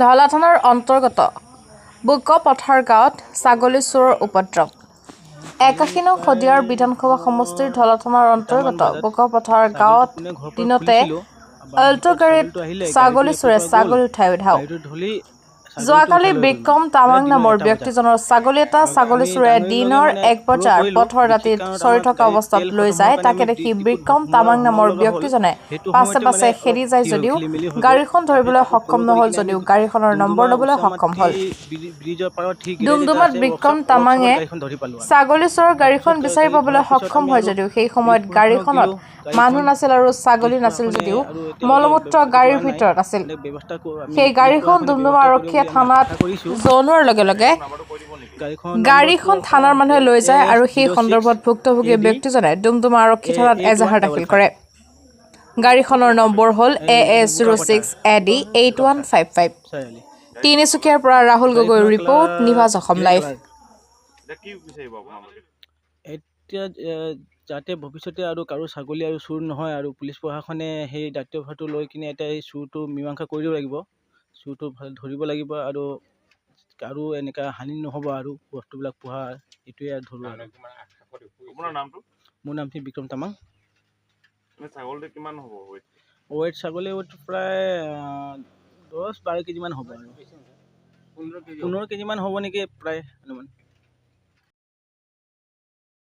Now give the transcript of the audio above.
ঢলা থানাৰ অন্তৰ্গত বুকপথাৰ গাঁৱত ছাগলী চোৰৰ উপদ্ৰৱ। ৮১ নং শদিয়াৰ বিধানসভা সমষ্টিৰ ঢলা থানাৰ অন্তৰ্গত বুকপথাৰ গাঁৱত দিনতে অল্টো গাড়ীত ছাগলী চোৰে ছাগলী উঠাই উধাও। যোৱাকালি বিক্ৰম তামাং নামৰ ব্যক্তিজনৰ ছাগলী এটা ছাগলী চোৰে দিনৰ ১ বজাৰ পথৰ ৰাতিত চৰি থকা অৱস্থাত লৈ যায়। তাকে দেখি বিক্ৰম তামাং নামৰ ব্যক্তিজনে পাছে পাছে খেদি যায় যদিও গাড়ীখন ধৰিবলৈ সক্ষম নহল যদিও গাড়ীখনৰ নম্বৰ ল'বলৈ সক্ষম হ'ল। ডুমডুমাত বিক্ৰম তামাঙে ছাগলী চোৰৰ গাড়ীখন বিচাৰি পাবলৈ সক্ষম হয় যদিও সেই সময়ত গাড়ীখনত মানুহ নাছিল আৰু ছাগলী নাছিল যদিও মলমূত্ৰ গাড়ীৰ ভিতৰত আছিল। সেই গাড়ীখন ডুমডুমা আৰক্ষীয়ে থানাত জনোৱাৰ লগে লগে গাড়ীখন থানাৰ মানুহে লৈ যায় আৰু সেই সন্দৰ্ভত ভুক্তভোগী ব্যক্তিজনে ডুমডুমা আৰক্ষী থানাত এজাহাৰ দাখিল কৰে। গাড়ীখনৰ নম্বৰ হ'ল AS06AD 8155। তিনিচুকীয়াৰ পৰা ৰাহুল গগৈৰ ৰিপৰ্ট, নিভাজ অসম লাইভ। এতিয়া যাতে ভৱিষ্যতে আৰু কাৰো ছাগলী আৰু চুৰ নহয় আৰু পুলিচ প্ৰশাসনে সেই দায়িত্বভাৰটো লৈ কিনে এতিয়া এই চুৰটো মীমাংসা কৰিব লাগিব, চুৰটো ভাল ধৰিব লাগিব আৰু কাৰো এনেকুৱা হানি নহ'ব আৰু বস্তুবিলাক পোহা এইটোৱে আৰু ধৰোঁ। মোৰ নামটো বিক্ৰম তামাং। ছাগলীটো কিমান হ'ব ৱেট? ছাগলী ৱেট প্ৰায় 10-12 কেজিমান হ'ব আৰু 15 কেজিমান হ'ব নেকি প্ৰায় অনুমান।